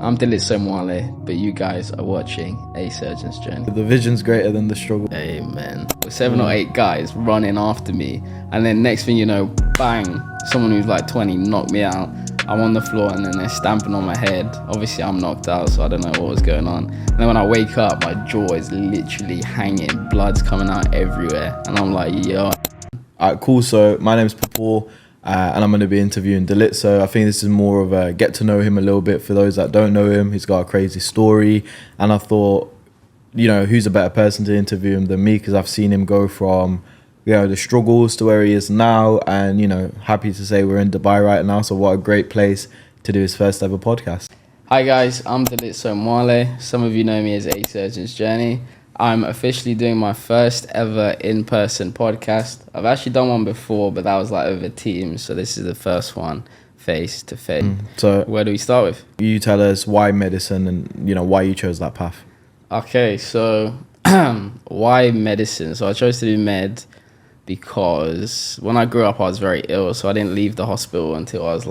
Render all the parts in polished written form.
I'm Untitled, but you guys are watching A Surgeon's Journey. The vision's greater than the struggle. Amen. With 7 or 8 guys running after me, and then next thing you know, bang, someone who's like 20 knocked me out. I'm on the floor and then they're stamping on my head. Obviously I'm knocked out, so I don't know what was going on. And then when I wake up, my jaw is literally hanging, blood's coming out everywhere, and I'm like, yo. Alright, cool. So my name's Paul, and I'm going to be interviewing Dalit. So I think this is more of a get to know him a little bit for those that don't know him. He's got a crazy story, and I thought, you know, who's a better person to interview him than me, because I've seen him go from, you know, the struggles to where he is now, and, you know, happy to say we're in Dubai right now, so what a great place to do his first ever podcast. Hi guys, I'm Dalit. Some of you know me as A Surgeon's Journey. I'm officially doing my first ever in-person podcast. I've actually done one before, but that was like over Teams, so this is the first one face to face. So where do we start with? You tell us why medicine and, you know, why you chose that path. Okay, so why medicine? So I chose to do med because when I grew up, I was very ill, so I didn't leave the hospital until I was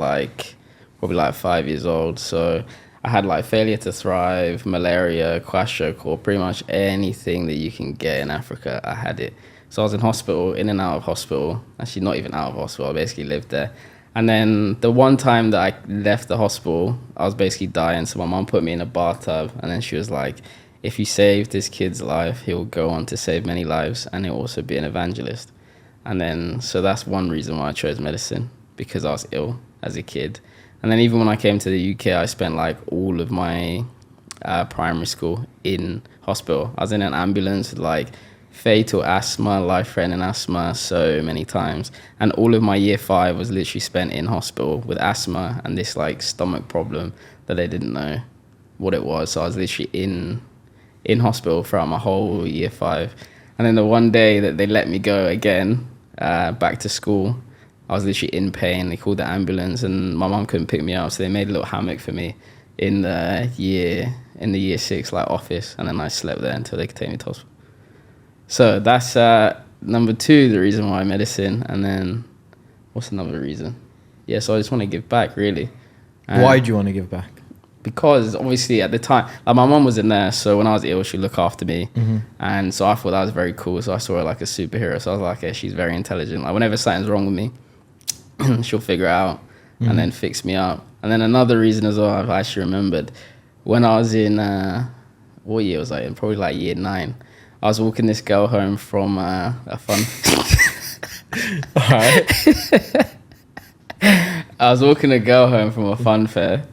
probably 5 years old. So I had like failure to thrive, malaria, kwashiorkor, pretty much anything that you can get in Africa, I had it. So I was in hospital, in and out of hospital. Actually, not even out of hospital, I basically lived there. And then the one time that I left the hospital, I was basically dying. So my mom put me in a bathtub, and then she was like, if you save this kid's life, he'll go on to save many lives, and he'll also be an evangelist. And then, so that's one reason why I chose medicine, because I was ill as a kid. And then even when I came to the UK, I spent like all of my primary school in hospital. I was in an ambulance with like fatal asthma, life-threatening asthma so many times. And all of my year 5 was literally spent in hospital with asthma and this like stomach problem that they didn't know what it was. So I was literally in hospital throughout my whole year 5. And then the one day that they let me go again, back to school, I was literally in pain. They called the ambulance and my mom couldn't pick me up, so they made a little hammock for me in the year 6 like office, and then I slept there until they could take me to hospital. So that's number 2, the reason why medicine. And then what's another reason? Yeah, so I just want to give back, really. Why do you want to give back? Because obviously at the time, like my mom was a nurse, so when I was ill, she'd look after me. And so I thought that was very cool. So I saw her like a superhero. So I was like, okay, she's very intelligent. Like whenever something's wrong with me, she'll figure it out and then fix me up. And then another reason as well, I've actually remembered, when I was in, what year was I in? Probably like year 9. I was walking this girl home from a fun... All right. I was walking a girl home from a fun fair.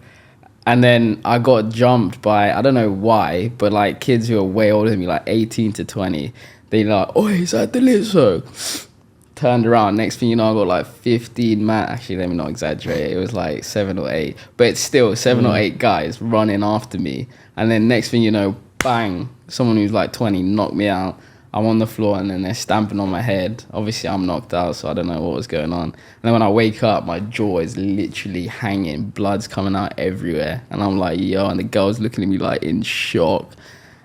And then I got jumped by, I don't know why, but like kids who are way older than me, like 18 to 20. They like, oh, is that Dalit? Turned around. Next thing you know, I got like 15 man. Actually, let me not exaggerate. It was like 7 or 8. But it's still 7 or 8 guys running after me. And then next thing you know, bang, someone who's like 20 knocked me out. I'm on the floor and then they're stamping on my head. Obviously, I'm knocked out, so I don't know what was going on. And then when I wake up, my jaw is literally hanging. Blood's coming out everywhere. And I'm like, yo, and the girl's looking at me like in shock.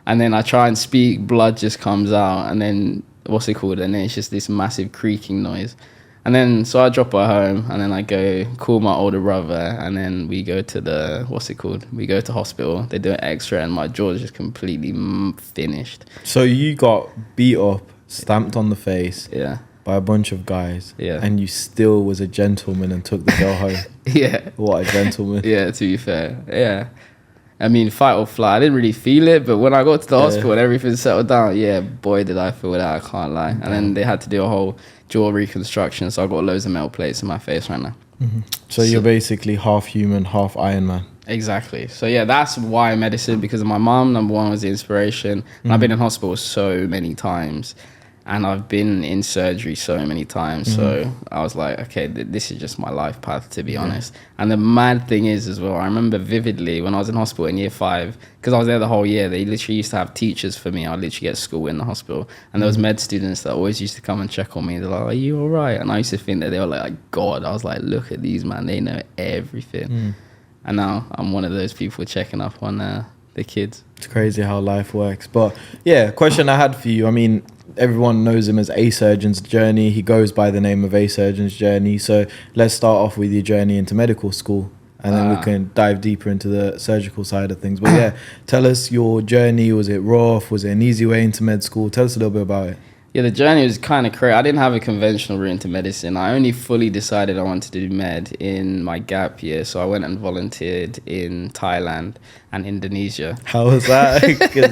And then I try and speak, blood just comes out. And then, what's it called? And then it's just this massive creaking noise. And then, so I drop her home and then I go call my older brother. And then we go to we go to hospital. They do an x-ray and my jaw is just completely finished. So you got beat up, stamped on the face by a bunch of guys. Yeah. And you still was a gentleman and took the girl home. Yeah. What a gentleman. Yeah, to be fair. Yeah. I mean, fight or flight. I didn't really feel it, but when I got to the hospital and everything settled down, yeah, boy, did I feel that. I can't lie. And then they had to do a whole jaw reconstruction, so I got loads of metal plates in my face right now. So you're basically half human, half Iron Man. Exactly. So yeah, that's why medicine, because of my mom. Number 1 was the inspiration. And I've been in hospital so many times. And I've been in surgery so many times. So I was like, okay, this is just my life path, to be honest. And the mad thing is as well, I remember vividly when I was in hospital in year 5, because I was there the whole year, they literally used to have teachers for me. I'd literally get school in the hospital. And there was med students that always used to come and check on me. They're like, are you all right? And I used to think that they were like God. I was like, look at these, man. They know everything. And now I'm one of those people checking up on the kids. It's crazy how life works. But yeah, question I had for you. I mean, everyone knows him as A Surgeon's Journey. He goes by the name of A Surgeon's Journey. So let's start off with your journey into medical school. and then we can dive deeper into the surgical side of things. But yeah, tell us your journey. Was it rough? Was it an easy way into med school? Tell us a little bit about it. Yeah, the journey was kind of crazy. I didn't have a conventional route into medicine. I only fully decided I wanted to do med in my gap year. So I went and volunteered in Thailand and Indonesia. How was that? Because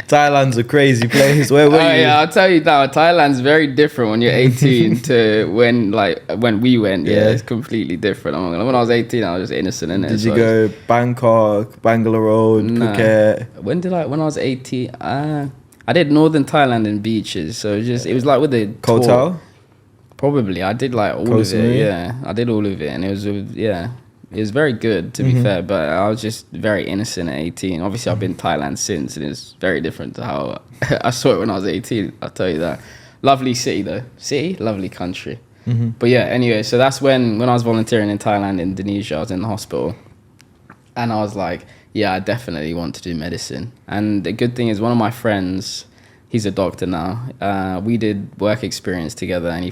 Thailand's a crazy place. Where were you? Yeah, I'll tell you now. Thailand's very different when you're 18 to when we went. Yeah, it's completely different. When I was 18, I was just innocent in it. Did you go Bangkok, Bangalore, Phuket? When I was 18, I did northern Thailand and beaches. So it was like with the Koh Tao? Probably. I did like all of it. Yeah, I did all of it, and it was very good, to be fair, but I was just very innocent at 18. Obviously, I've been to Thailand since, and it's very different to how I saw it when I was 18, I'll tell you that. Lovely city, though. Lovely country. But yeah, anyway, so that's when I was volunteering in Thailand, Indonesia, I was in the hospital, and I was like, yeah, I definitely want to do medicine. And the good thing is one of my friends, he's a doctor now. We did work experience together, and he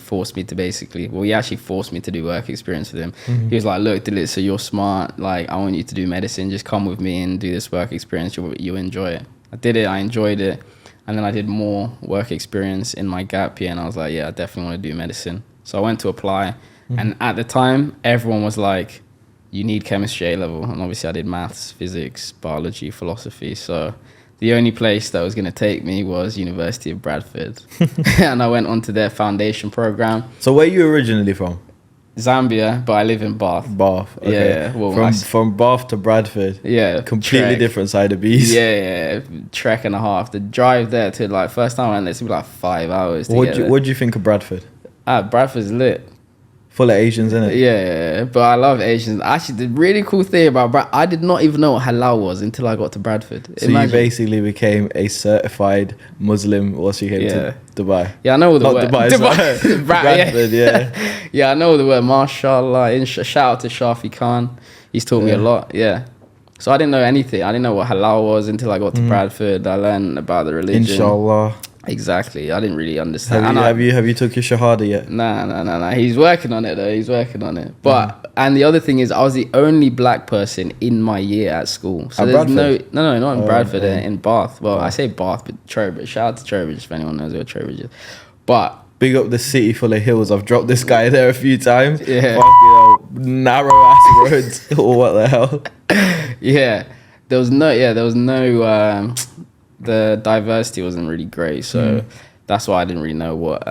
actually forced me to do work experience with him. He was like, look, Dilit, so you're smart. Like, I want you to do medicine. Just come with me and do this work experience. You'll enjoy it. I did it. I enjoyed it. And then I did more work experience in my gap year, and I was like, yeah, I definitely want to do medicine. So I went to apply. And at the time, everyone was like, you need chemistry A-level. And obviously I did maths, physics, biology, philosophy. So the only place that was going to take me was University of Bradford. And I went on to their foundation program. So where are you originally from? Zambia, but I live in Bath. Bath, okay. Yeah. Well, from Bath to Bradford. Yeah. Completely different side of beast. Yeah. Trek and a half. The drive there to first time I went there, it took like 5 hours to get there. What do you think of Bradford? Bradford's lit. Full of Asians, isn't it? Yeah, but I love Asians. Actually, the really cool thing about I did not even know what halal was until I got to Bradford. So you basically became a certified Muslim once you came to Dubai. Yeah, I know all the word. Dubai. Bradford, yeah. Yeah, I know all the word. Mashallah. Shout out to Shafi Khan. He's taught me a lot. Yeah. So I didn't know anything. I didn't know what halal was until I got to Bradford. I learned about the religion. Inshallah. Exactly. I didn't really understand. Have you took your shahada yet? Nah. He's working on it though. He's working on it. But and the other thing is, I was the only black person in my year at school. So there's Bradford? no, not in Bradford. In Bath. Well, I say Bath, but Trowbridge. Shout out to Trowbridge if anyone knows where Trowbridge is. But big up the city full of hills. I've dropped this guy there a few times. Yeah. Narrow ass roads. Or what the hell? Yeah. There was no. The diversity wasn't really great, so that's why I didn't really know what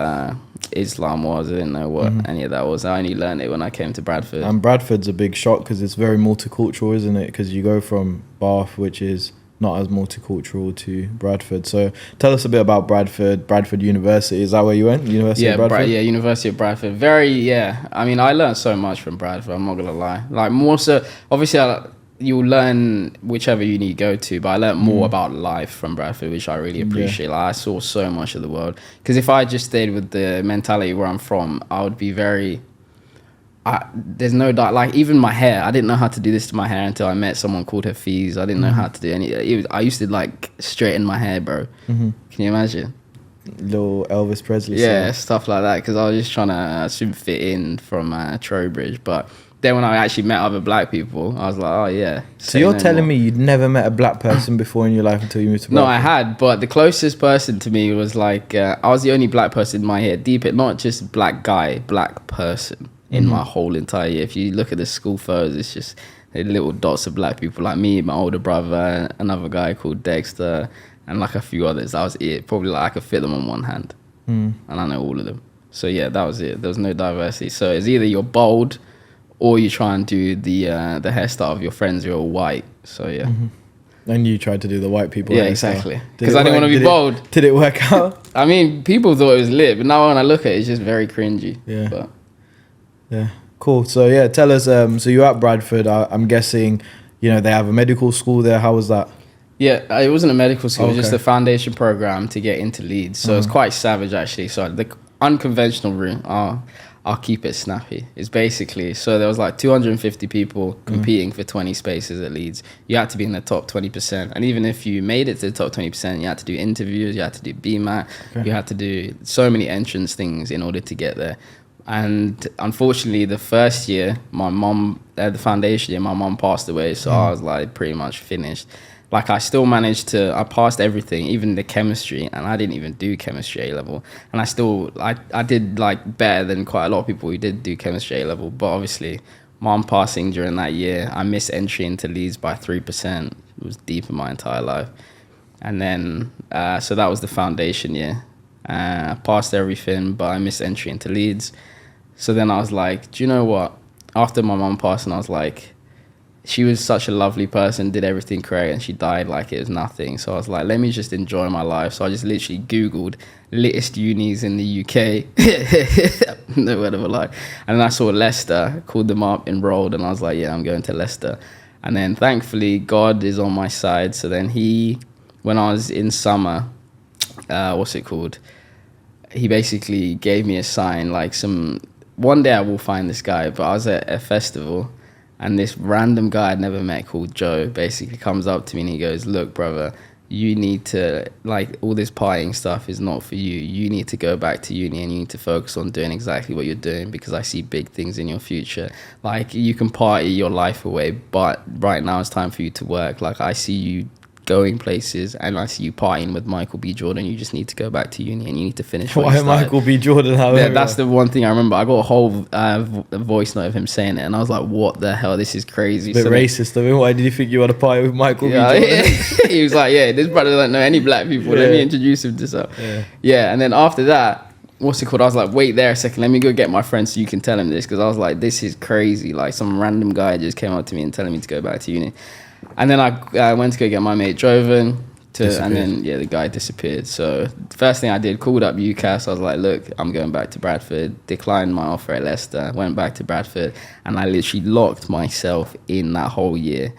Islam was. I didn't know what any of that was. I only learned it when I came to Bradford. And Bradford's a big shock because it's very multicultural, isn't it? Because you go from Bath, which is not as multicultural, to Bradford. So tell us a bit about Bradford University. Is that where you went? University of Bradford? University of Bradford. I mean, I learned so much from Bradford, I'm not going to lie. Like, more so, obviously, you'll learn whichever uni you go to, but I learned more about life from Bradford, which I really appreciate. Like, I saw so much of the world. Because if I just stayed with the mentality where I'm from, I would be very... there's no doubt. Like, even my hair, I didn't know how to do this to my hair until I met someone called Hafiz. I didn't know how to do any... I used to, straighten my hair, bro. Can you imagine? Little Elvis Presley stuff like that, because I was just trying to fit in from Trowbridge, but... Then when I actually met other black people, I was like, oh yeah. So you're telling me you'd never met a black person before in your life until you moved to Bradford? No, I had, but the closest person to me was I was the only black person in my head, not just black guy, black person in my whole entire year. If you look at the school photos, it's just little dots of black people like me, my older brother, another guy called Dexter, and a few others. That was it. Probably I could fit them on one hand. And I know all of them. So yeah, that was it. There was no diversity. So it's either you're bold, or you try and do the hairstyle of your friends who are all white. So yeah. And you tried to do the white people. Yeah, exactly. Because I didn't want to be bold. Did it work out? I mean, people thought it was lit, but now when I look at it, it's just very cringy. Yeah. But. Yeah. Cool. So yeah, tell us. So you're at Bradford. I'm guessing, they have a medical school there. How was that? Yeah, it wasn't a medical school. It was just a foundation program to get into Leeds. So it's quite savage, actually. So the unconventional route. I'll keep it snappy. It's basically, so there was 250 people competing for 20 spaces at Leeds. You had to be in the top 20%. And even if you made it to the top 20%, you had to do interviews, you had to do BMAT, you had to do so many entrance things in order to get there. And unfortunately, the first year, my mom, the foundation year, my mom passed away. So I was like pretty much finished. Like I still managed to, I passed everything, even the chemistry, and I didn't even do chemistry A level. And I did like better than quite a lot of people who did do chemistry A level. But obviously, mom passing during that year, I missed entry into Leeds by 3%. It was deep in my entire life. And then, so that was the foundation year. I passed everything, but I missed entry into Leeds. So then I was like, do you know what? After my mum passed, and I was like, she was such a lovely person, did everything correct, and she died like it was nothing. So I was like, let me just enjoy my life. So I just literally Googled littest unis in the UK. No word of a lie. And then I saw Leicester, called them up, enrolled, and I was like, yeah, I'm going to Leicester. And then thankfully, God is on my side. So then when I was in summer, he basically gave me a sign, like one day I will find this guy, but I was at a festival and this random guy I'd never met called Joe basically comes up to me and he goes, look, brother, you need to, like, all this partying stuff is not for you. You need to go back to uni and you need to focus on doing exactly what you're doing because I see big things in your future. Like, you can party your life away, but right now it's time for you to work. Like, I see you going places and I see you partying with Michael B. Jordan. You just need to go back to uni and you need to finish what Why Michael B. Jordan? That's the one thing I remember. I got a whole voice note of him saying it and I was like, what the hell, this is crazy. It's a bit racist of him. Why did you think you had a party with Michael B. Jordan? He was like, yeah, this brother doesn't know any black people. Let me introduce him to some. Yeah, and then after that, I was like, wait there a second, let me go get my friend so you can tell him this, because I was like, this is crazy. Like, some random guy just came up to me and telling me to go back to uni. And then I went to go get my mate Joven, and then the guy disappeared. So first thing I did, called up UCAS. I was like, look, I'm going back to Bradford. Declined my offer at Leicester. Went back to Bradford, and I literally locked myself in that whole year.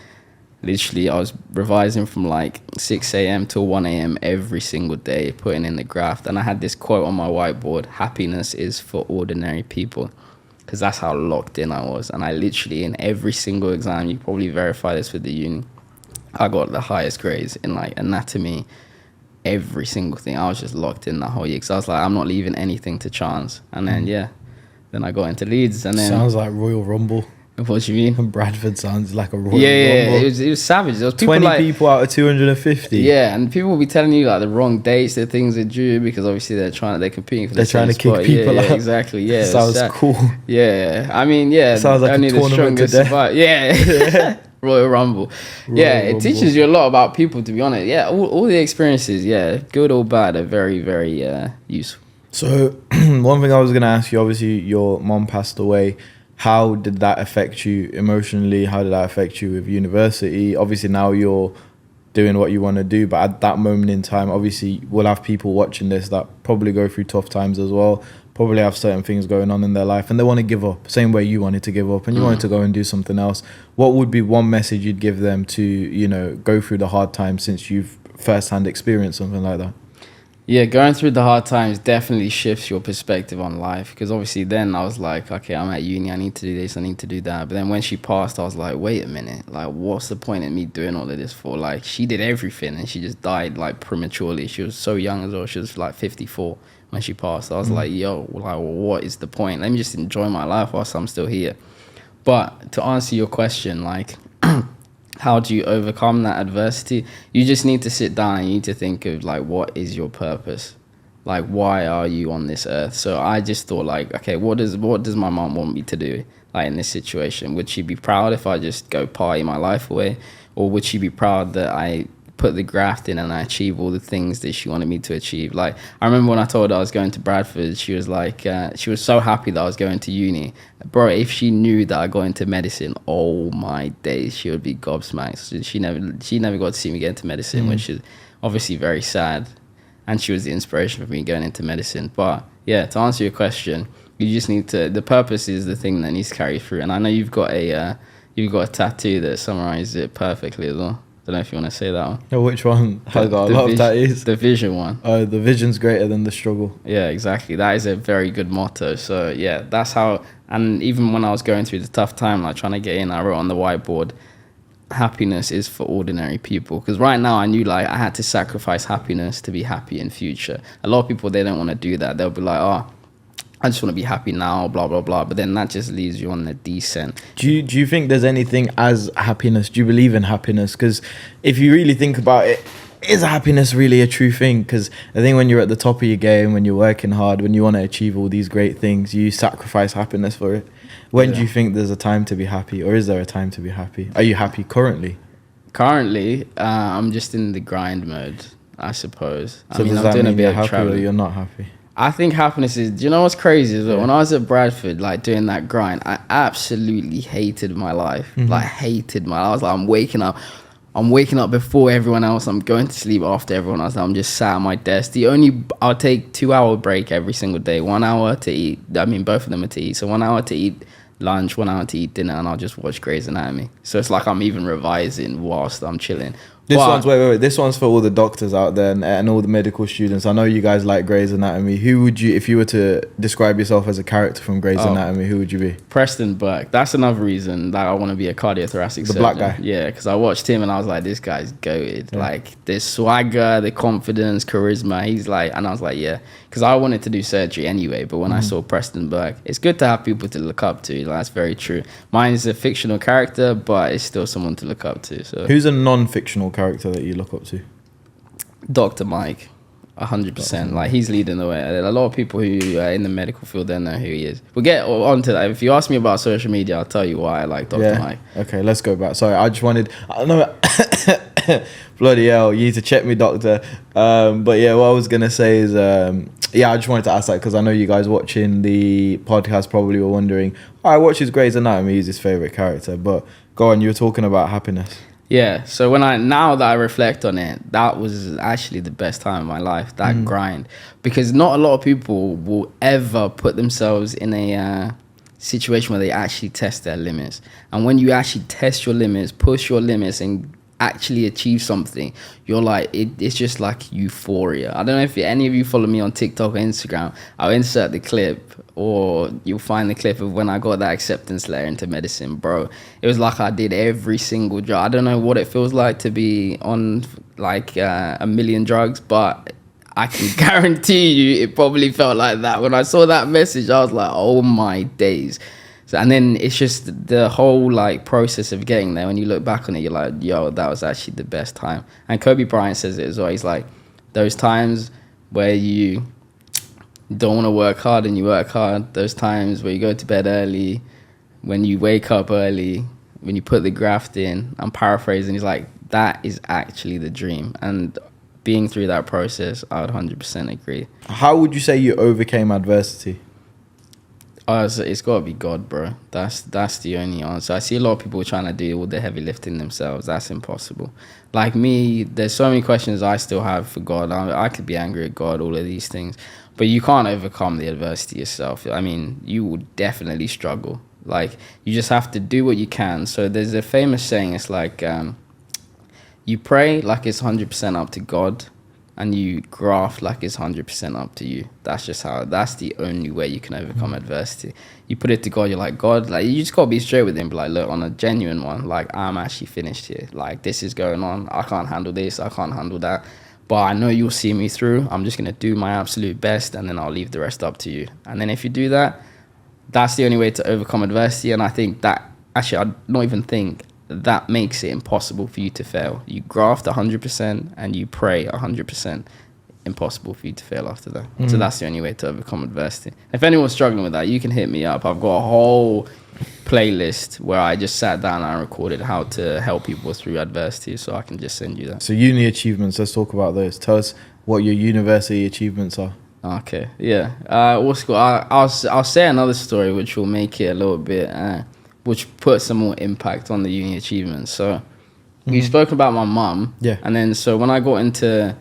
Literally, I was revising from like 6 a.m. till 1 a.m. every single day, putting in the graft. And I had this quote on my whiteboard: happiness is for ordinary people. Because that's how locked in I was. And I literally, in every single exam, you probably verify this with the uni, I got the highest grades in like anatomy, every single thing. I was just locked in that whole year. Because I was like, I'm not leaving anything to chance. And then, then I got into Leeds. And then sounds like Royal Rumble. What do you mean? Bradford sounds like a Royal Rumble. Yeah, it was savage. There was people 20 people out of 250. Yeah, and people will be telling you like the wrong dates, the things they do, because obviously they're competing for the same spot. Kick people out. Exactly. Yeah, sounds cool. Yeah, I mean, sounds like only a tournament the strongest. Yeah. Royal Rumble. It teaches you a lot about people, to be honest. Yeah, all the experiences, good or bad, are very, very useful. So one thing I was going to ask you, obviously your mom passed away. How did that affect you emotionally? How did that affect you with university? Obviously now you're doing what you want to do, but at that moment in time, obviously we'll have people watching this that probably go through tough times as well, probably have certain things going on in their life and they want to give up, same way you wanted to give up and you wanted to go and do something else. What would be one message you'd give them to, go through the hard times, since you've firsthand experienced something like that? Yeah, going through the hard times definitely shifts your perspective on life, because obviously then I was like, okay, I'm at uni, I need to do this, I need to do that. But then when she passed, I was like, wait a minute, like, what's the point in me doing all of this for? Like, she did everything and she just died like prematurely. She was so young as well. She was like 54 when she passed. I was like, yo, like, what is the point? Let me just enjoy my life whilst I'm still here. But to answer your question, like, how do you overcome that adversity? You just need to sit down and you need to think of like, what is your purpose? Like, why are you on this earth? So I just thought like, okay, what does my mom want me to do? Like, in this situation, would she be proud if I just go party my life away? Or would she be proud that I put the graft in and I achieve all the things that she wanted me to achieve? Like, I remember when I told her I was going to Bradford, she was like, she was so happy that I was going to uni. Bro, if she knew that I got into medicine, oh my days, she would be gobsmacked. So she never got to see me get into medicine, which is obviously very sad. And she was the inspiration for me going into medicine. But yeah, to answer your question, you just need to, the purpose is the thing that needs to carry through. And I know you've got a tattoo that summarizes it perfectly as well. Don't know if you want to say that one. Oh, which one? I got a lot of tattoos. The vision one. Oh, the vision's greater than the struggle. Yeah, exactly. That is a very good motto. So yeah, that's how. And even when I was going through the tough time, like trying to get in, I wrote on the whiteboard, happiness is for ordinary people. Because right now I knew like I had to sacrifice happiness to be happy in future. A lot of people, they don't want to do that. They'll be like, oh, I just want to be happy now, blah, blah, blah. But then that just leaves you on the descent. Do you think there's anything as happiness? Do you believe in happiness? Because if you really think about it, is happiness really a true thing? Because I think when you're at the top of your game, when you're working hard, when you want to achieve all these great things, you sacrifice happiness for it. When do you think there's a time to be happy, or is there a time to be happy? Are you happy currently? Currently, I'm just in the grind mode, I suppose. So I mean, does I'm that doing a mean bit you're of happy or traveling. you're not happy? I think happiness is, do you know what's crazy? Is that when I was at Bradford, like doing that grind, I absolutely hated my life. Like hated my life. I was like, I'm waking up before everyone else. I'm going to sleep after everyone else. I'm just sat at my desk. I'll take 2-hour break every single day. 1 hour to eat. I mean, both of them are to eat. So 1 hour to eat lunch, 1 hour to eat dinner, and I'll just watch Grey's Anatomy. So it's like I'm even revising whilst I'm chilling. This one's wait. This one's for all the doctors out there and all the medical students. I know you guys like Grey's Anatomy. Who would you, if you were to describe yourself as a character from Grey's Anatomy, who would you be? Preston Burke. That's another reason that I want to be a cardiothoracic surgeon. Black guy. Yeah, because I watched him and I was like, this guy's goated. Yeah. Like, the swagger, the confidence, charisma. He's like, and I was like, yeah. Because I wanted to do surgery anyway, but when I saw Preston Burke, it's good to have people to look up to. Like, that's very true. Mine is a fictional character, but it's still someone to look up to. So, who's a non-fictional character that you look up to? Dr. Mike. 100%. Like, he's leading the way. A lot of people who are in the medical field don't know who he is. We'll get on to that. If you ask me about social media, I'll tell you why I like Dr. Mike. Okay, let's go back. Sorry, I just wanted... I don't know... Bloody hell, you need to check me, doctor. But yeah, what I was going to say is... I just wanted to ask that because I know you guys watching the podcast probably were wondering, I watch his Grey's Anatomy, he's his favourite character. But go on, you were talking about happiness. Yeah, so now that I reflect on it, that was actually the best time of my life, that grind. Because not a lot of people will ever put themselves in a situation where they actually test their limits. And when you actually test your limits, push your limits and actually achieve something, you're like, it's just like euphoria. I don't know if any of you follow me on TikTok or Instagram. I'll insert the clip, or you'll find the clip of when I got that acceptance letter into medicine. Bro, it was like I did every single drug. I don't know what it feels like to be on like a million drugs, but I can guarantee you it probably felt like that. When I saw that message, I was like, oh my days. So, and then it's just the whole like process of getting there. When you look back on it, you're like, yo, that was actually the best time. And Kobe Bryant says it as well. He's like, those times where you don't want to work hard and you work hard, those times where you go to bed early, when you wake up early, when you put the graft in, I'm paraphrasing, he's like, that is actually the dream. And being through that process, I would 100% agree. How would you say you overcame adversity? It's got to be God, bro. That's the only answer. I see a lot of people trying to do all the heavy lifting themselves. That's impossible. Like me, there's so many questions I still have for God. I could be angry at God, all of these things. But you can't overcome the adversity yourself. I mean, you will definitely struggle. Like, you just have to do what you can. So there's a famous saying, it's like, you pray like it's 100% up to God, and you graft like it's 100% up to you. That's the only way you can overcome adversity. You put it to God, you're like, God, like, you just gotta be straight with him. But like, look, on a genuine one, like, I'm actually finished here. Like, this is going on. I can't handle this. I can't handle that. But I know you'll see me through. I'm just gonna do my absolute best, and then I'll leave the rest up to you. And then if you do that, that's the only way to overcome adversity. And I think that, actually, I don't even think that makes it impossible for you to fail. You graft 100% and you pray 100%. Impossible for you to fail after that. So that's the only way to overcome adversity. If anyone's struggling with that, you can hit me up. I've got a whole playlist where I just sat down and I recorded how to help people through adversity, so I can just send you that. So uni achievements, let's talk about those. Tell us what your university achievements are. Okay, yeah. I'll say another story which will make it a little bit which put some more impact on the uni achievements. So you spoke about my mum. Yeah. And then so when I got into,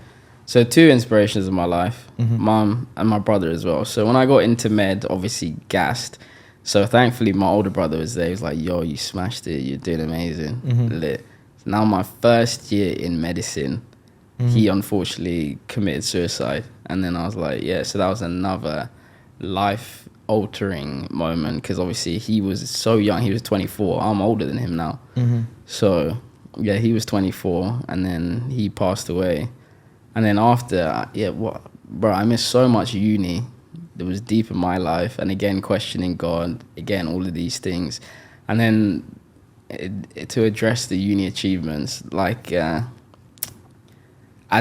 so two inspirations of my life, mum and my brother as well. So when I got into med, obviously gassed. So thankfully my older brother was there. He was like, yo, you smashed it. You're doing amazing. Lit. So now my first year in medicine, he unfortunately committed suicide. And then I was like, yeah, so that was another life altering moment, because obviously he was so young. He was 24. I'm older than him now. So yeah, he was 24 and then he passed away. And then after, bro, I missed so much uni that was deep in my life, and again questioning God, again all of these things, and then to address the uni achievements, like at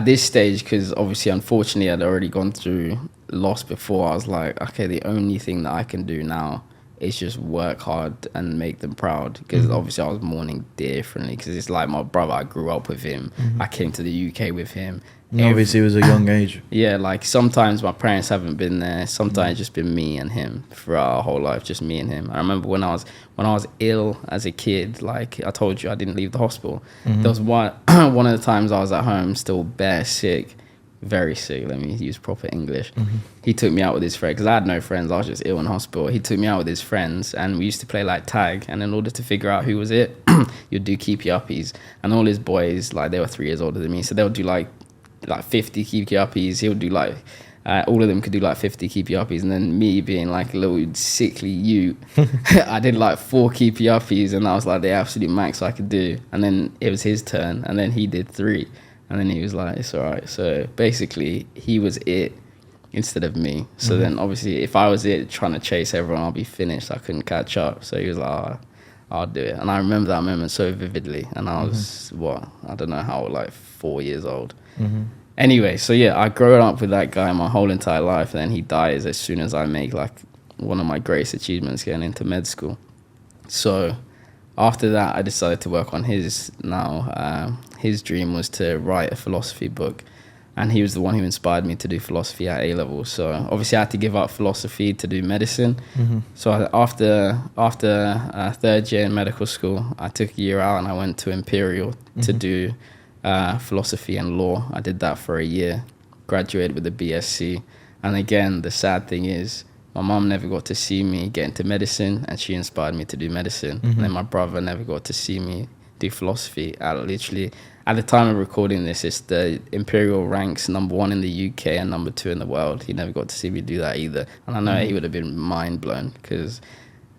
this stage, because obviously unfortunately I'd already gone through loss before, I was like, okay, the only thing that I can do now is just work hard and make them proud, because obviously I was mourning differently, because it's like my brother, I grew up with him, I came to the UK with him. And obviously it was a young age. Yeah, like sometimes my parents haven't been there, sometimes it's just been me and him throughout our whole life, just me and him. I remember when I was ill as a kid, like I told you, I didn't leave the hospital. There was one of the times I was at home still bare sick, very sick, let me use proper English. He took me out with his friends, because I had no friends, I was just ill in hospital. He took me out with his friends, and we used to play like tag, and in order to figure out who was it, you'd do keep your uppies, and all his boys, like they were 3 years older than me, so they would do like 50 keep your uppies. He would do like all of them could do like 50 keep your uppies, and then me being like a little sickly ute, I did like 4 keep your uppies, and that was like the absolute max I could do. And then it was his turn, and then he did 3, and then he was like, it's all right. So basically he was it instead of me. So then obviously if I was it trying to chase everyone, I'll be finished, I couldn't catch up. So he was like, oh, I'll do it. And I remember that moment so vividly, and I was I don't know how, like 4 years old. Anyway, so yeah, I grew up with that guy my whole entire life, and then he dies as soon as I make like one of my greatest achievements, getting into med school. So after that, I decided to work on his now. His dream was to write a philosophy book, and he was the one who inspired me to do philosophy at A-level. So obviously I had to give up philosophy to do medicine. So after third year in medical school, I took a year out and I went to Imperial to do philosophy and law. I did that for a year, graduated with a BSc. And again, the sad thing is my mom never got to see me get into medicine, and she inspired me to do medicine. And then my brother never got to see me do philosophy. At the time of recording this, it's the Imperial ranks #1 in the UK and #2 in the world. He never got to see me do that either. And I know he would have been mind blown, because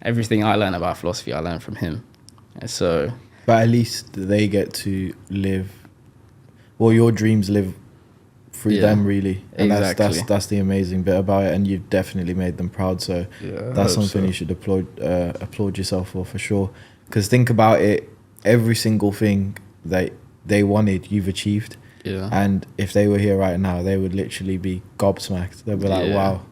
everything I learned about philosophy, I learned from him. And so, but at least they get to live, well, your dreams live through them, really. And exactly. that's the amazing bit about it, and you've definitely made them proud. So that's something you should applaud yourself for sure. Because think about it, every single thing that they wanted, you've achieved. Yeah. And if they were here right now, they would literally be gobsmacked. They'd be like, wow,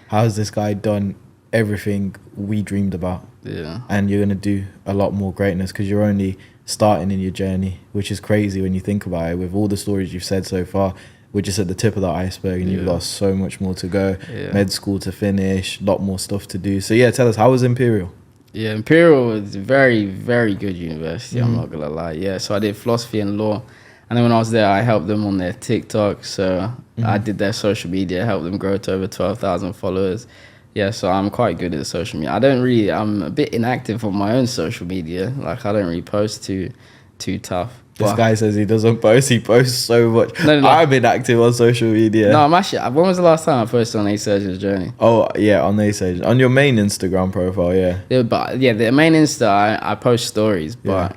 how has this guy done everything we dreamed about? Yeah. And you're going to do a lot more greatness, because you're only starting in your journey, which is crazy when you think about it. With all the stories you've said so far, we're just at the tip of the iceberg, and you've got so much more to go. Med school to finish, a lot more stuff to do. So yeah, tell us, how was Imperial? Yeah, Imperial was a very, very good university, I'm not gonna lie. Yeah, so I did philosophy and law, and then when I was there, I helped them on their TikTok. So I did their social media, helped them grow to over 12,000 followers. Yeah, so I'm quite good at social media. I'm a bit inactive on my own social media. Like, I don't really post too tough. This guy says he doesn't post. He posts so much. No. I'm inactive on social media. No, I'm actually... When was the last time I posted on A Surgeon's Journey? Oh, yeah, on A Surgeon. On your main Instagram profile, yeah. But yeah, the main Insta, I post stories. But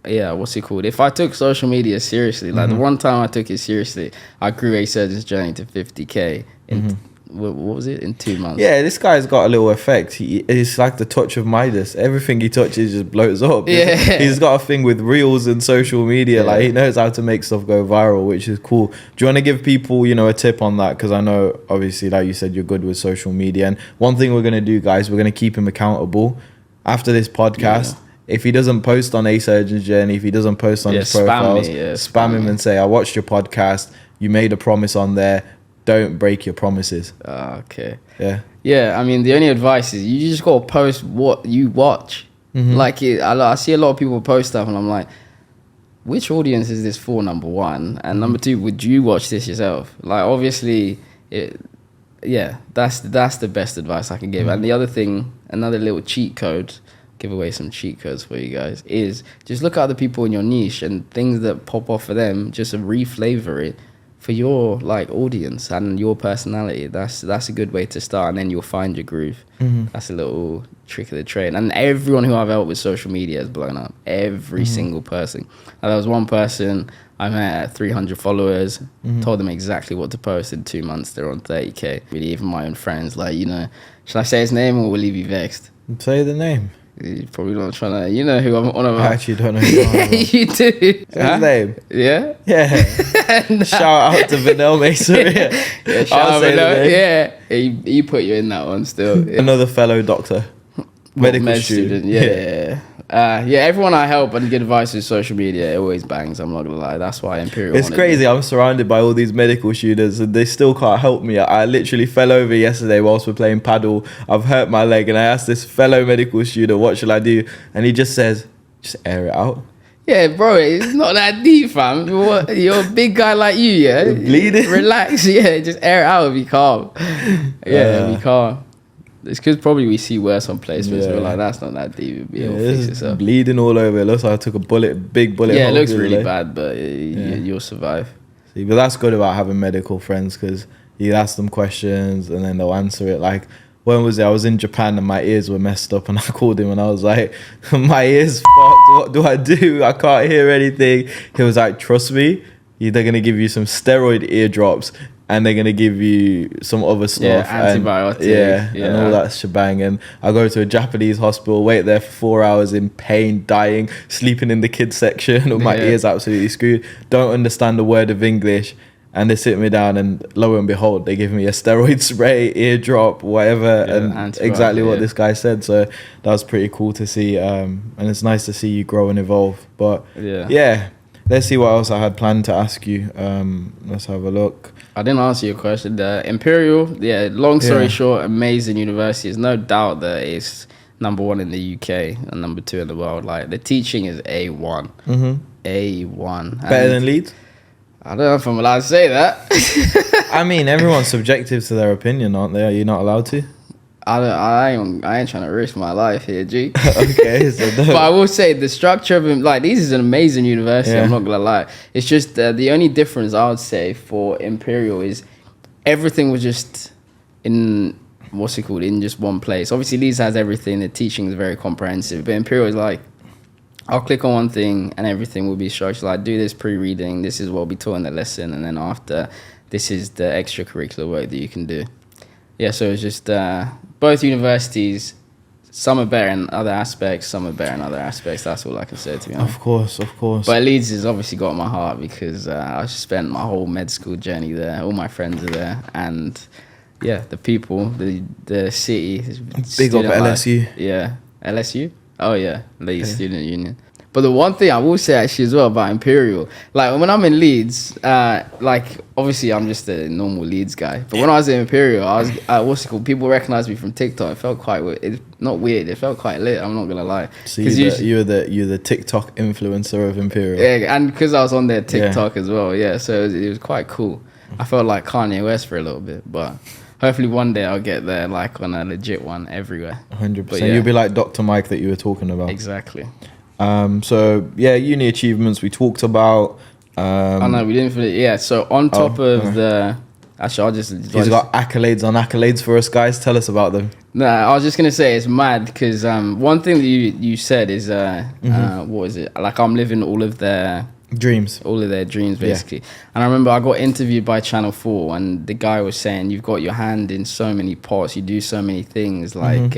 yeah, what's it called? If I took social media seriously, like the one time I took it seriously, I grew A Surgeon's Journey to 50K in... What was it, in 2 months? Yeah, this guy's got a little effect. It's like the touch of Midas. Everything he touches just blows up. Yeah. He's got a thing with reels and social media. Like, he knows how to make stuff go viral, which is cool. Do you want to give people, a tip on that? Because I know, obviously, like you said, you're good with social media. And one thing we're going to do, guys, we're going to keep him accountable. After this podcast, if he doesn't post on A Surgeon's Journey, if he doesn't post on his profiles, spam him and say, I watched your podcast. You made a promise on there. Don't break your promises. Okay. Yeah. Yeah, I mean, the only advice is you just got to post what you watch. Like, I see a lot of people post stuff, and I'm like, which audience is this for, number one? And number two, would you watch this yourself? Like, obviously, that's the best advice I can give. And the other thing, another little cheat code, give away some cheat codes for you guys, is just look at other people in your niche and things that pop off for them, just re-flavor it for your audience and your personality. That's a good way to start, and then you'll find your groove. That's a little trick of the trade. And everyone who I've helped with social media has blown up. Every single person. And there was one person I met at 300 followers, told them exactly what to post. In 2 months, they're on 30K. Really, even my own friends, like, should I say his name or will he be vexed? Say the name. He's probably not trying to, who I'm on about. I actually don't know who you are about. You do. Say his name. Yeah? Yeah. Nah. Shout out to Vanel Mason. Yeah, shout out Vanel. Yeah. He put you in that one still. Yeah. Another fellow doctor. Medical student. Yeah. Everyone I help and give advice with social media, it always bangs. I'm not gonna lie. That's why Imperial. It's crazy. I'm surrounded by all these medical students, and they still can't help me. I literally fell over yesterday whilst we're playing paddle. I've hurt my leg, and I asked this fellow medical student, "What should I do?" And he just says, "Just air it out." Yeah, bro, it's not that deep, fam. You're a big guy like you, yeah. Bleeding. Relax, yeah. Just air it out. Be calm. Yeah, be calm. It's because probably we see worse on placements. We're like, that's not that deep. It'll fix itself. Bleeding all over. It looks like I took a big bullet. Yeah, it looks really bad, but you'll survive. See, but that's good about having medical friends, because you ask them questions and then they'll answer it. Like, when was it? I was in Japan and my ears were messed up, and I called him and I was like, my ears fucked. What do I do? I can't hear anything. He was like, trust me, they're going to give you some steroid eardrops. And they're going to give you some other stuff. Yeah, antibiotics. And all that shebang. And I go to a Japanese hospital, wait there for 4 hours in pain, dying, sleeping in the kids section with my ears absolutely screwed. Don't understand a word of English. And they sit me down, and lo and behold, they give me a steroid spray, eardrop, whatever. And exactly what this guy said. So that was pretty cool to see. And it's nice to see you grow and evolve. But yeah. Let's see what else I had planned to ask you. Let's have a look. I didn't answer your question. The Imperial, long story short, amazing university. There's no doubt that it's number 1 in the UK and number 2 in the world. Like, the teaching is A1. A1. Better than Leeds? I don't know if I'm allowed to say that. I mean, everyone's subjective to their opinion, aren't they? Are you not allowed to? I ain't trying to risk my life here, G. Okay, so but I will say the structure of it, like, this is an amazing university. I'm not gonna lie. It's just the only difference I would say for Imperial is everything was just in in just one place. Obviously, Leeds has everything. The teaching is very comprehensive, but Imperial is like, I'll click on one thing and everything will be structured. Like, do this pre-reading. This is what will be taught in the lesson, and then after, this is the extracurricular work that you can do. Yeah, so it's just both universities, some are better in other aspects, some are better in other aspects. That's all I can say, to be honest. Of course. But Leeds has obviously got my heart, because I spent my whole med school journey there. All my friends are there. And, the people, the city. Big up LSU. Yeah. LSU? Oh, yeah. Leeds Student Union. But the one thing I will say actually as well about Imperial, like, when I'm in Leeds, obviously I'm just a normal Leeds guy. But when I was in Imperial, I was, people recognized me from TikTok. It felt quite weird. It's not weird. It felt quite lit. I'm not gonna lie. So you're the TikTok influencer of Imperial. Yeah, and because I was on their TikTok as well. Yeah, so it was quite cool. I felt like Kanye West for a little bit, but hopefully one day I'll get there, like, on a legit one everywhere. 100%. You'll be like Dr. Mike that you were talking about. Exactly. Uni achievements we talked about. Oh no, we didn't finish. Yeah, so on top of the... Actually, I'll just... He's got accolades on accolades for us, guys. Tell us about them. No, I was just going to say it's mad, because one thing that you said is... what was it? Like, I'm living all of their... Dreams. All of their dreams, basically. Yeah. And I remember I got interviewed by Channel 4, and the guy was saying, you've got your hand in so many pots, you do so many things, like...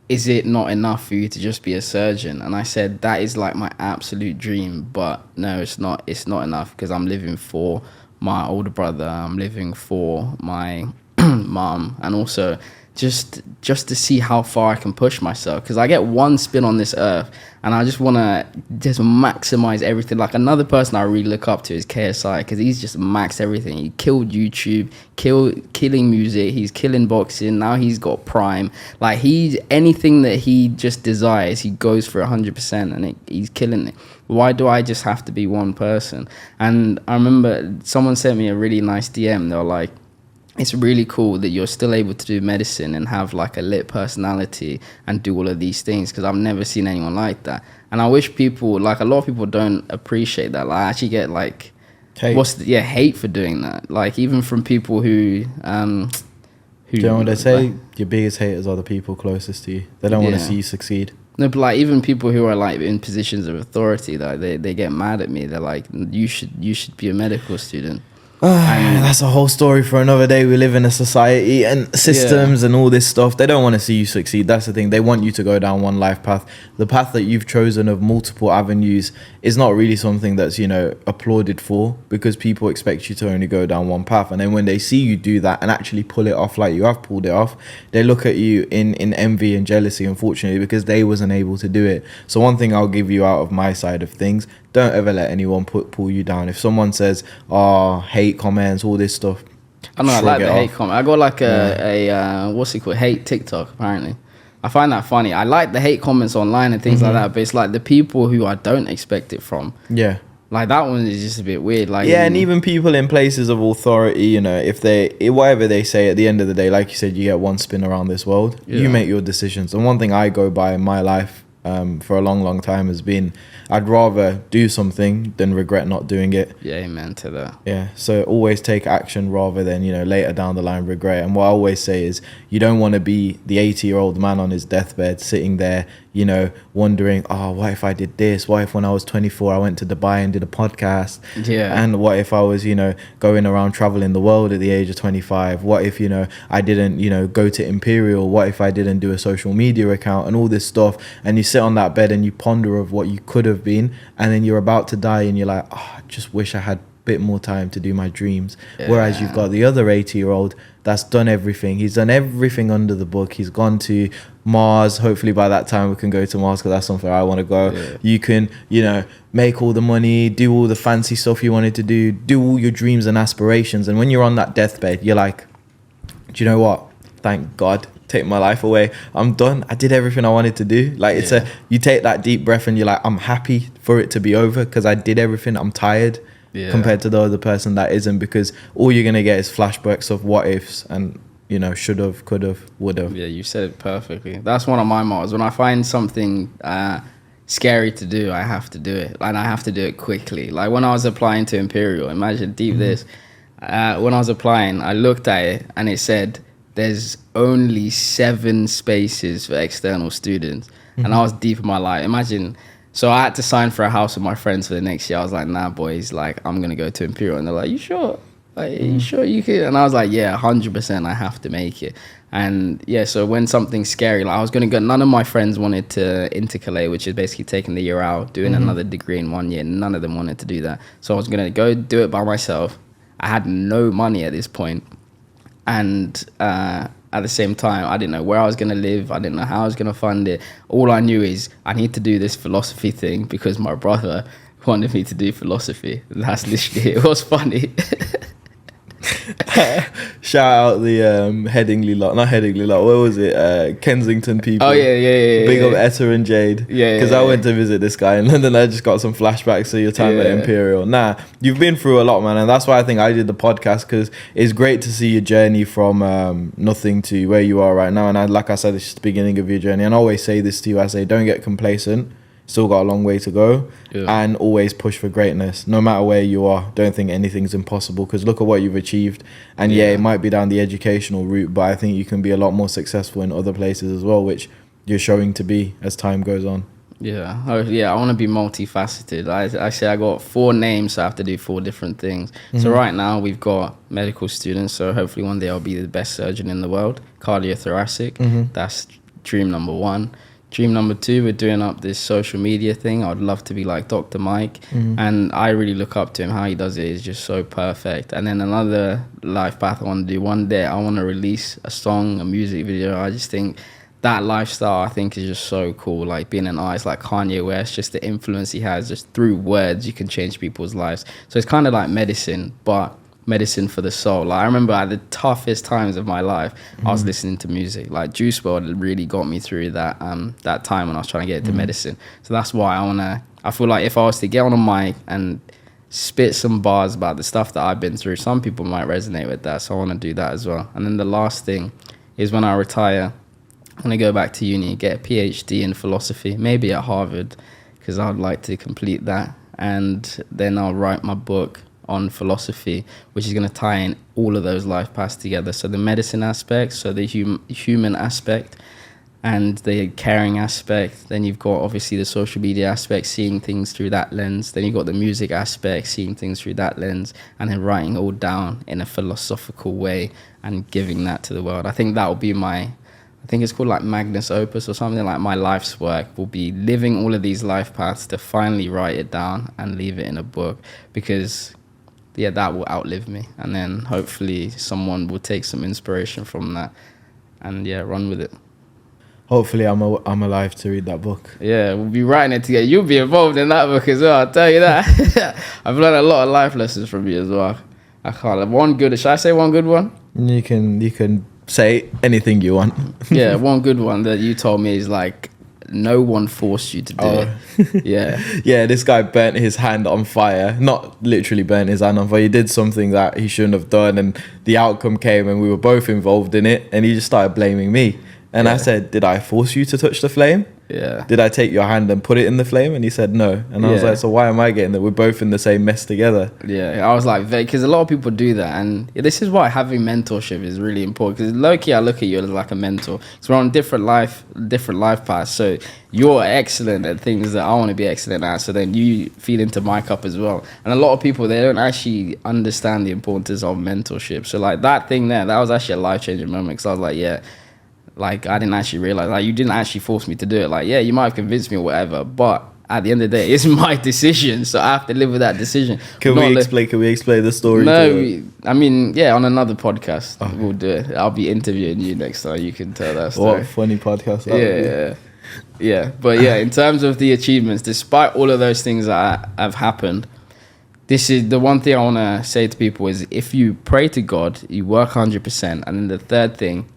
is it not enough for you to just be a surgeon? And I said, that is like my absolute dream, but no, it's not enough, because I'm living for my older brother, I'm living for my mom, and also just to see how far I can push myself, because I get one spin on this earth and I just want to just maximize everything. Like, another person I really look up to is KSI, because he's just maxed everything. He killed YouTube, killing music, he's killing boxing, now he's got Prime. Like, anything that he just desires, he goes for 100%, and he's killing it. Why do I just have to be one person? And I remember someone sent me a really nice DM. They were like, it's really cool that you're still able to do medicine and have like a lit personality and do all of these things, because I've never seen anyone like that. And I wish people, like, a lot of people don't appreciate that. Like, I actually get like hate. Hate for doing that. Like, even from people who do you know what they say? Your biggest haters are the people closest to you. They don't want to see you succeed. No, but like even people who are like in positions of authority, like they get mad at me. They're like, you should be a medical student. That's a whole story for another day. We live in a society and systems and all this stuff. They don't want to see you succeed. That's the thing. They want you to go down one life path. The path that you've chosen of multiple avenues is not really something that's, you know, applauded for, because people expect you to only go down one path. And then when they see you do that and actually pull it off like you have pulled it off, they look at you in envy and jealousy, unfortunately, because they wasn't able to do it. So one thing I'll give you out of my side of things: don't ever let anyone pull you down. If someone says, hate comments, all this stuff, I know, I like the hate comment. I got like a what's it called? Hate TikTok, apparently. I find that funny. I like the hate comments online and things like that, but it's like the people who I don't expect it from. Yeah. Like that one is just a bit weird. Like, yeah, and even people in places of authority, you know, if whatever they say, at the end of the day, like you said, you get one spin around this world. Yeah. You make your decisions. And one thing I go by in my life for a long time has been, I'd rather do something than regret not doing it. Yeah, amen to that. Yeah, so always take action rather than, you know, later down the line regret. And what I always say is, you don't want to be the 80-year-old man on his deathbed sitting there, you know, wondering, what if I did this? What if when I was 24 I went to Dubai and did a podcast? Yeah. And what if I was, you know, going around traveling the world at the age of 25? What if, you know, I didn't, you know, go to Imperial? What if I didn't do a social media account and all this stuff? And you sit on that bed and you ponder of what you could have been, and then you're about to die and you're like, I just wish I had bit more time to do my dreams. Whereas you've got the other 80-year-old that's done everything. He's done everything under the book. He's gone to Mars. Hopefully by that time we can go to Mars, because that's something I want to go. You can, you know, make all the money, do all the fancy stuff you wanted to do all your dreams and aspirations. And when you're on that deathbed, you're like, do you know what? Thank God. Take my life away. I'm done. I did everything I wanted to do. Like you take that deep breath and you're like, I'm happy for it to be over because I did everything. I'm tired. Compared to the other person that isn't, because all you're gonna get is flashbacks of what ifs and, you know, should have, could have, would have. Yeah, you said it perfectly. That's one of my mottos. When I find something scary to do, I have to do it, and I have to do it quickly. Like when I was applying to Imperial, imagine this. When I was applying, I looked at it and it said there's only 7 spaces for external students, and I was deep in my life. Imagine. So I had to sign for a house with my friends for the next year. I was like, nah, boys, like, I'm going to go to Imperial. And they're like, you sure? Like, you sure you can? And I was like, yeah, 100%, I have to make it. And yeah, so when something's scary, like I was going to go, none of my friends wanted to intercalate, which is basically taking the year out, doing another degree in 1 year. None of them wanted to do that. So I was going to go do it by myself. I had no money at this point. And at the same time, I didn't know where I was going to live. I didn't know how I was going to fund it. All I knew is I need to do this philosophy thing because my brother wanted me to do philosophy. That's literally, it was funny. Shout out the Headingley lot, not Headingley lot, what was it, Kensington people. Oh yeah. Big up Etta and Jade. Because I went to visit this guy in London. I just got some flashbacks to your time at Imperial. Nah, you've been through a lot, man, and that's why I think I did the podcast, because it's great to see your journey from nothing to where you are right now. And like I said, it's just the beginning of your journey, and I always say this to you. I say, don't get complacent. Still got a long way to go, and always push for greatness. No matter where you are, don't think anything's impossible, because look at what you've achieved. And it might be down the educational route, but I think you can be a lot more successful in other places as well, which you're showing to be as time goes on. I want to be multifaceted. I say I got 4 names, so I have to do 4 different things. So right now we've got medical students, so hopefully one day I'll be the best surgeon in the world. Cardiothoracic, that's dream number 1. Dream number 2, we're doing up this social media thing. I'd love to be like Dr. Mike. And I really look up to him. How he does it is just so perfect. And then another life path I want to do, one day I want to release a song, a music video. I just think that lifestyle, I think, is just so cool. Like being an artist like Kanye West, just the influence he has, just through words, you can change people's lives. So it's kind of like medicine, but medicine for the soul. Like I remember at the toughest times of my life, I was listening to music. Like Juice WRLD really got me through that that time when I was trying to get into medicine. So that's why I feel like if I was to get on a mic and spit some bars about the stuff that I've been through, some people might resonate with that. So I want to do that as well. And then the last thing is, when I retire, I want to go back to uni, get a PhD in philosophy, maybe at Harvard, because I would like to complete that. And then I'll write my book on philosophy, which is going to tie in all of those life paths together. So the medicine aspect, so the human aspect, and the caring aspect. Then you've got obviously the social media aspect, seeing things through that lens. Then you've got the music aspect, seeing things through that lens, and then writing all down in a philosophical way and giving that to the world. I think that will be I think it's called like Magnus Opus or something. Like my life's work will be living all of these life paths to finally write it down and leave it in a book, because that will outlive me, and then hopefully someone will take some inspiration from that and run with it. Hopefully I'm alive to read that book. Yeah, we'll be writing it together. You'll be involved in that book as well, I'll tell you that. I've learned a lot of life lessons from you as well. I can't. Should I say one good one? You can say anything you want. Yeah, one good one that you told me is like, no one forced you to do it. Yeah. Yeah, this guy burnt his hand on fire. Not literally burnt his hand on fire. He did something that he shouldn't have done, and the outcome came and we were both involved in it, and he just started blaming me. And I said, did I force you to touch the flame? Yeah. Did I take your hand and put it in the flame? And he said no. And I was like, so why am I getting that? We're both in the same mess together. Yeah, I was like, because a lot of people do that. And this is why having mentorship is really important. Because low-key, I look at you as like a mentor. Because we're on different life paths. So you're excellent at things that I want to be excellent at. So then you feed into my cup as well. And a lot of people, they don't actually understand the importance of mentorship. So like that thing there, that was actually a life-changing moment. Because I was like, like, I didn't actually realize, like, you didn't actually force me to do it. Like, you might have convinced me or whatever, but at the end of the day, it's my decision, so I have to live with that decision. Can we explain the story? No, on another podcast, we'll do it. I'll be interviewing you next time. You can tell that story. What a funny podcast. Yeah. But in terms of the achievements, despite all of those things that have happened, this is the one thing I want to say to people is, if you pray to God, you work 100%, and then the third thing,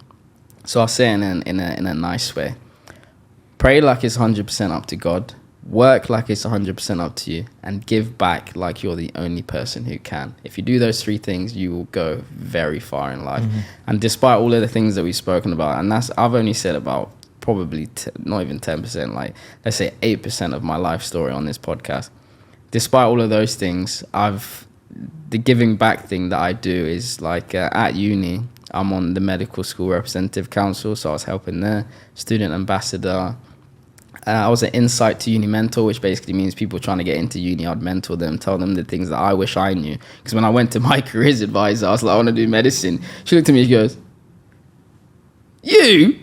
so I'll say it in a nice way. Pray like it's 100% up to God. Work like it's 100% up to you. And give back like you're the only person who can. If you do those three things, you will go very far in life. Mm-hmm. And despite all of the things that we've spoken about, and I've only said about probably not even 10%, like let's say 8% of my life story on this podcast. Despite all of those things, the giving back thing that I do is like at uni, I'm on the medical school representative council, so I was helping there, student ambassador. I was an insight to uni mentor, which basically means people trying to get into uni, I'd mentor them, tell them the things that I wish I knew. Because when I went to my careers advisor, I was like, I want to do medicine. She looked at me, she goes, you?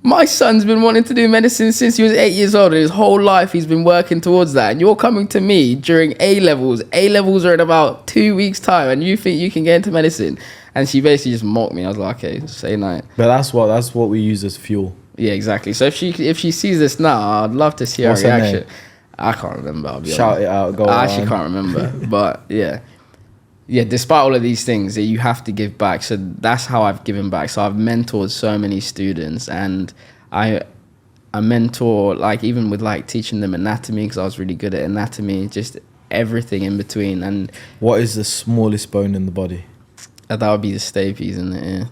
My son's been wanting to do medicine since he was 8 years old, and his whole life he's been working towards that. And you're coming to me during A-levels. A-levels are in about 2 weeks' time, and you think you can get into medicine? And she basically just mocked me. I was like, okay, say no. But that's what we use as fuel. Yeah, exactly. So if she sees this now, I'd love to see her reaction. I can't remember. I'll be Shout honest. It out. Go I actually can't remember. But yeah. Despite all of these things, you have to give back. So that's how I've given back. So I've mentored so many students, and I mentor like even with like teaching them anatomy, because I was really good at anatomy. Just everything in between. And what is the smallest bone in the body? That would be the stapes in the ear.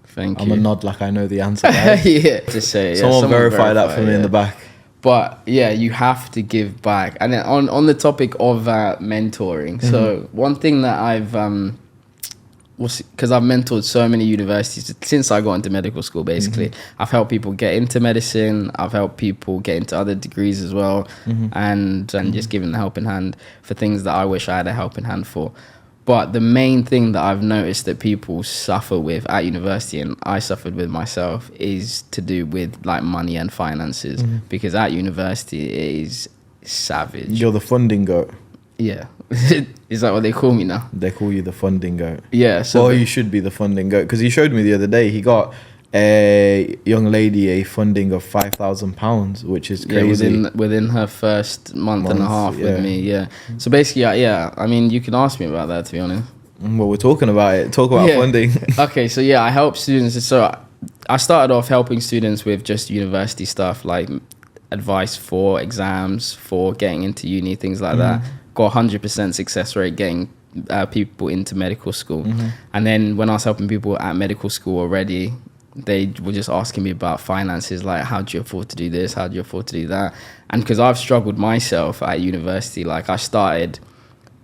Thank you. I'm a nod like I know the answer. Yeah, just say. Someone verify that for me in the back. But you have to give back. And then on the topic of mentoring, so one thing that I've because I've mentored so many universities since I got into medical school. Basically, I've helped people get into medicine. I've helped people get into other degrees as well, and just giving the helping hand for things that I wish I had a helping hand for. But the main thing that I've noticed that people suffer with at university, and I suffered with myself, is to do with like money and finances. Because at university it is savage. You're the funding goat. Yeah. Is that what they call me now? They call you the funding goat. Yeah. So you should be the funding goat, because he showed me the other day he got a young lady a funding of £5,000, which is crazy. Yeah, within her first month and a half with me. Yeah. So basically, I mean, you can ask me about that, to be honest. Well, we're talking about it. Talk about funding. Okay, so I help students. So I started off helping students with just university stuff, like advice for exams, for getting into uni, things like that. Got 100% success rate getting people into medical school. And then when I was helping people at medical school already, they were just asking me about finances, like how do you afford to do this, how do you afford to do that. And because I've struggled myself at university, like I started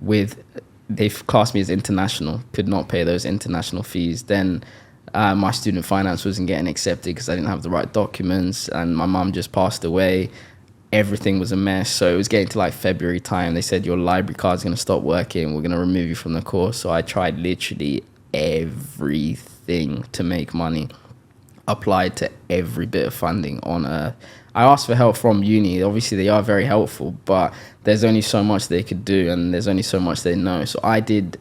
with, they've classed me as international, could not pay those international fees. Then My student finance wasn't getting accepted because I didn't have the right documents, and my mum just passed away. Everything was a mess. So it was getting to like February time. They said your library card's going to stop working. We're going to remove you from the course. So I tried literally everything to make money. Applied to every bit of funding on earth. I asked for help from uni. Obviously, they are very helpful, but there's only so much they could do, and there's only so much they know. So I did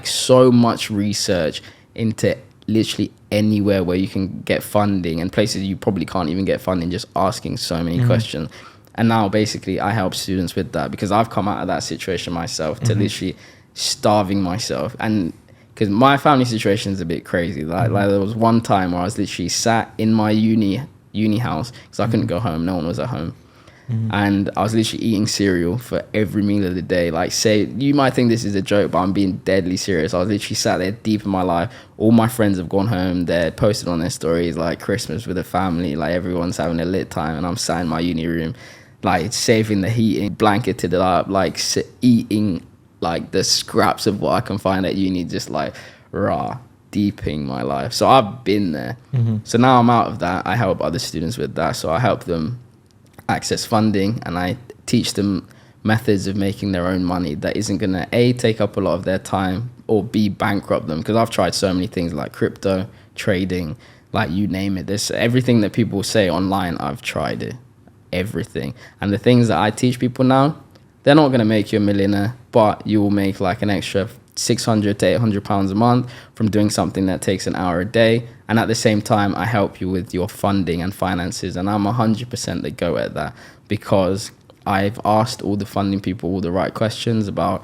so much research into literally anywhere where you can get funding, and places you probably can't even get funding, just asking so many questions. And now basically I help students with that, because I've come out of that situation myself, to literally starving myself. And because my family situation is a bit crazy. Like there was one time where I was literally sat in my uni house, because I couldn't go home. No one was at home. And I was literally eating cereal for every meal of the day. Like, say, you might think this is a joke, but I'm being deadly serious. I was literally sat there deep in my life. All my friends have gone home. They're posted on their stories, like Christmas with the family. Like, everyone's having a lit time, and I'm sat in my uni room, like, saving the heating, blanketed it up, like, eating, like, the scraps of what I can find at uni, just, like, deeping my life. So I've been there. So now I'm out of that. I help other students with that. So I help them access funding, and I teach them methods of making their own money that isn't going to A, take up a lot of their time, or B, bankrupt them. Because I've tried so many things like crypto, trading, like you name it. There's everything that people say online, I've tried it. Everything. And the things that I teach people now, they're not going to make you a millionaire, but you will make like an extra 600 to 800 pounds a month from doing something that takes an hour a day. And at the same time, I help you with your funding and finances. And I'm 100% the go at that, because I've asked all the funding people all the right questions about,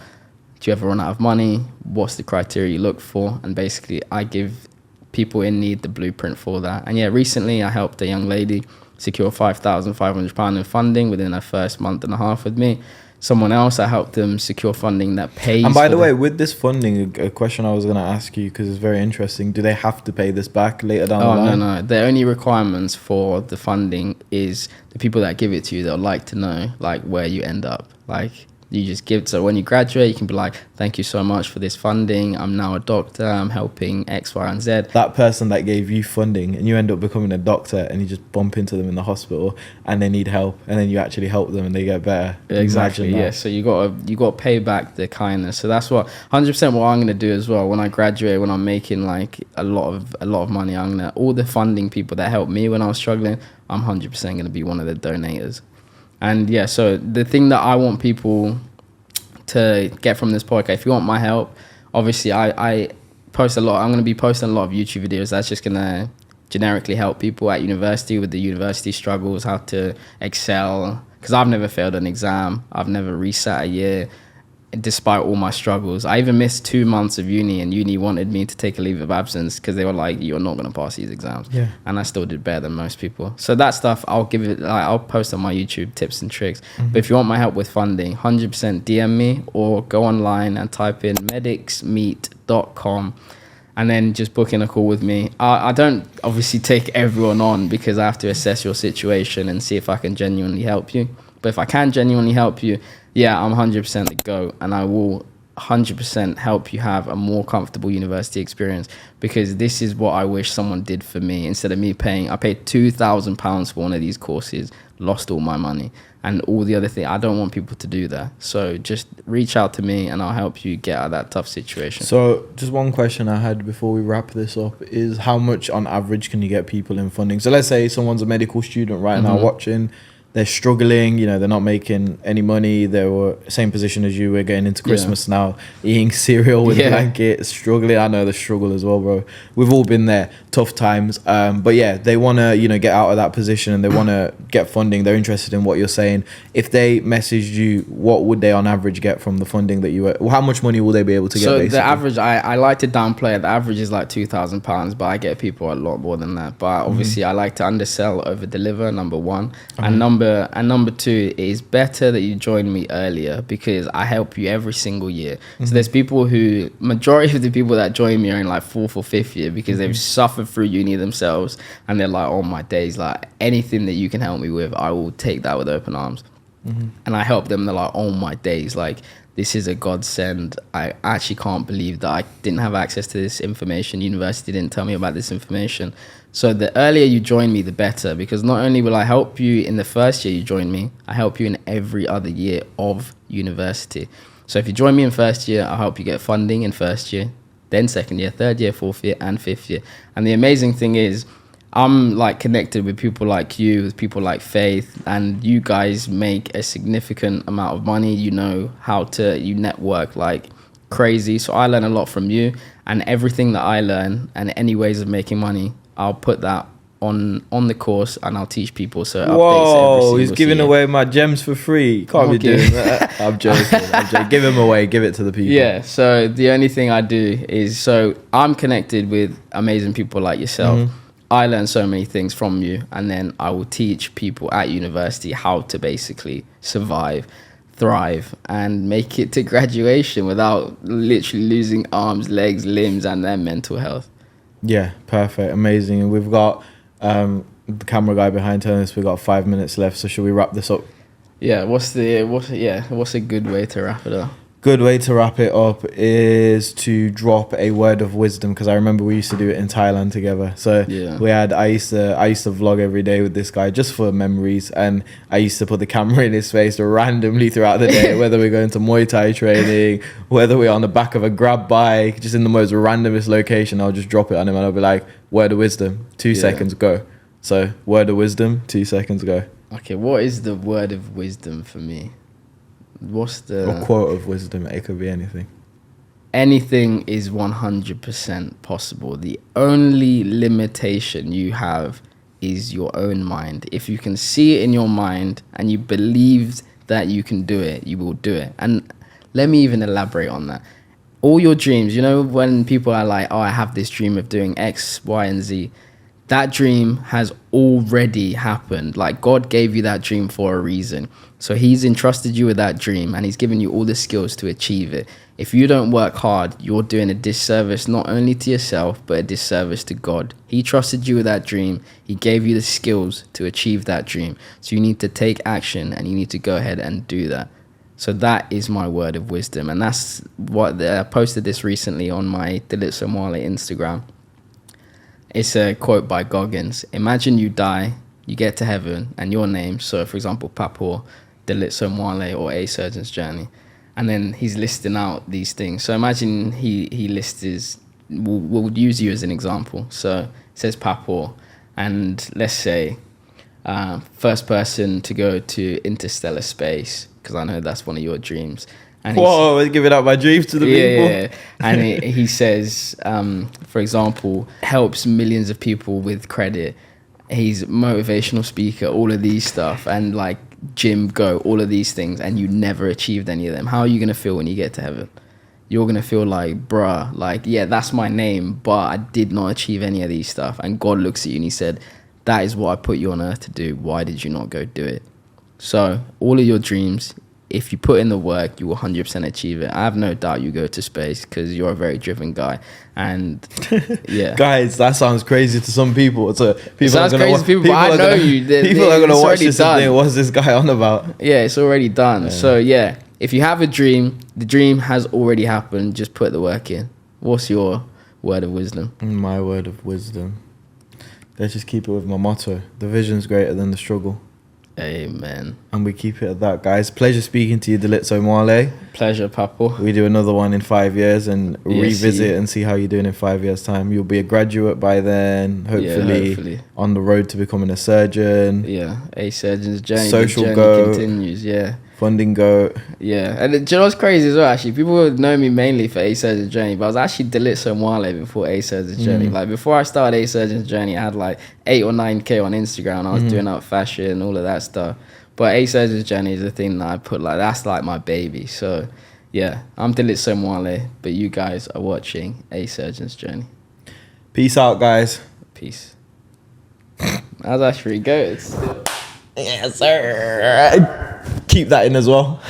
do you ever run out of money? What's the criteria you look for? And basically, I give people in need the blueprint for that. And yeah, recently I helped a young lady secure £5,500 in funding within her first month and a half with me. Someone else, I helped them secure funding that pays. And by the way, with this funding, a question I was going to ask you, because it's very interesting, do they have to pay this back later down the line? No. The only requirements for the funding is the people that give it to you, they'll like to know like where you end up. Like, you just give it. So when you graduate, you can be like, thank you so much for this funding. I'm now a doctor. I'm helping X, Y, and Z. That person that gave you funding, and you end up becoming a doctor, and you just bump into them in the hospital and they need help, and then you actually help them and they get better. Exactly. Yeah. So you got to pay back the kindness. So that's what 100% what I'm going to do as well. When I graduate, when I'm making like a lot of money, I'm going to, all the funding people that helped me when I was struggling, I'm 100% going to be one of the donators. And yeah, so the thing that I want people to get from this podcast, if you want my help, obviously I post a lot. I'm going to be posting a lot of YouTube videos that's just going to generically help people at university with the university struggles, how to excel. Because I've never failed an exam. I've never resat a year, despite all my struggles. I even missed 2 months of uni, and uni wanted me to take a leave of absence because they were like, you're not going to pass these exams. Yeah. And I still did better than most people. So that stuff, I'll post on my YouTube tips and tricks. But if you want my help with funding, 100% DM me, or go online and type in medicsmeet.com and then just book in a call with me. I don't obviously take everyone on, because I have to assess your situation and see if I can genuinely help you. But if I can genuinely help you, yeah, I'm 100% the go, and I will 100% help you have a more comfortable university experience, because this is what I wish someone did for me. Instead of me paying, I paid £2,000 for one of these courses, lost all my money, and all the other things. I don't want people to do that. So just reach out to me and I'll help you get out of that tough situation. So just one question I had before we wrap this up is, how much on average can you get people in funding? So let's say someone's a medical student right now watching, they're struggling, they're not making any money. They were same position as you. We're getting into Christmas now, eating cereal with a blanket, struggling. I know the struggle as well, bro. We've all been there, tough times. But yeah, they want to, get out of that position, and they want to get funding. They're interested in what you're saying. If they messaged you, what would they on average get from the funding that you were, how much money will they be able to get? So basically? The average, I like to downplay it. The average is like £2,000, but I get people a lot more than that. But obviously I like to undersell, over deliver, number one. And number two, is better that you join me earlier, because I help you every single year. So there's people who, majority of the people that join me are in like 4th or 5th year, because they've suffered through uni themselves, and they're like, oh my days, like anything that you can help me with, I will take that with open arms. And I help them. They're like, oh my days, like this is a godsend. I actually can't believe that I didn't have access to this information. University didn't tell me about this information. So the earlier you join me, the better, because not only will I help you in the first year you join me, I help you in every other year of university. So if you join me in first year, I'll help you get funding in first year, then second year, third year, fourth year, and fifth year. And the amazing thing is, I'm like connected with people like you, with people like Faith, and you guys make a significant amount of money. You know you network like crazy. So I learn a lot from you, and everything that I learn and any ways of making money, I'll put that on the course, and I'll teach people. So it whoa, he's giving away my gems for free. You can't be doing that. I'm joking. Give him away. Give it to the people. Yeah. So the only thing I do is, so I'm connected with amazing people like yourself. Mm-hmm. I learn so many things from you, and then I will teach people at university how to basically survive, thrive, and make it to graduation without literally losing arms, legs, limbs, and their mental health. Yeah, perfect, amazing. And we've got the camera guy behind telling us we've got 5 minutes left. So should we wrap this up? Yeah. What's a good way to wrap it up? Good way to wrap it up is to drop a word of wisdom, because I remember we used to do it in Thailand together. So yeah. I used to vlog every day with this guy just for memories, and I used to put the camera in his face randomly throughout the day, whether we're going to Muay Thai training, whether we're on the back of a grab bike, just in the most randomest location. I'll just drop it on him and I'll be like, word of wisdom, 2 seconds, go. So word of wisdom, 2 seconds, go. Okay, what is the word of wisdom for me? What's the... Or quote of wisdom, it could be anything. Anything is 100% possible. The only limitation you have is your own mind. If you can see it in your mind and you believe that you can do it, you will do it. And let me even elaborate on that. All your dreams, you know, when people are like, oh, I have this dream of doing X, Y, and Z, that dream has already happened. Like, God gave you that dream for a reason. So he's entrusted you with that dream, and he's given you all the skills to achieve it. If you don't work hard, you're doing a disservice not only to yourself, but a disservice to God. He trusted you with that dream. He gave you the skills to achieve that dream. So you need to take action, and you need to go ahead and do that. So that is my word of wisdom. And that's what I posted this recently on my Dalit Somali Instagram. It's a quote by Goggins. Imagine you die, you get to heaven, and your name, so for example, Papua, Dalit Somali, or A Surgeon's Journey. And then he's listing out these things. So imagine he lists his, we'll use you as an example. So it says Papua, and let's say first person to go to interstellar space, because I know that's one of your dreams. And whoa, we're giving out my dreams to the people. Yeah. And he says, for example, helps millions of people with credit. He's a motivational speaker, all of these stuff, and like gym, go, all of these things, and you never achieved any of them. How are you going to feel when you get to heaven? You're going to feel like, bruh, like, yeah, that's my name, but I did not achieve any of these stuff. And God looks at you and he said, that is what I put you on earth to do. Why did you not go do it? So all of your dreams, if you put in the work, you will 100% achieve it. I have no doubt you go to space, because you're a very driven guy. And yeah, guys, that sounds crazy to some people. So people sounds crazy to people, but I know you. People are gonna watch this and think, what's this guy on about? Yeah, it's already done. Yeah. So yeah, if you have a dream, the dream has already happened. Just put the work in. What's your word of wisdom? My word of wisdom. Let's just keep it with my motto: the vision's greater than the struggle. Amen. And we keep it at that, guys. Pleasure speaking to you, Dalit Somali. Pleasure, Papo. We do another one in 5 years and revisit and see how you're doing in 5 years' time. You'll be a graduate by then, hopefully on the road to becoming a surgeon. Yeah, a surgeon's journey. Social journey go continues. Yeah. Funding go. Yeah, and do you know what's crazy as well? Actually, people would know me mainly for A Surgeon's Journey, but I was actually Dalit Somali before A Surgeon's Journey. Like before I started A Surgeon's Journey, I had like 8 or 9K on Instagram. And I was doing up fashion, all of that stuff. But A Surgeon's Journey is the thing that I put like, that's like my baby. So yeah, I'm Dalit Somali, but you guys are watching A Surgeon's Journey. Peace out, guys. Peace. That's actually good. Yes, sir. Keep that in as well.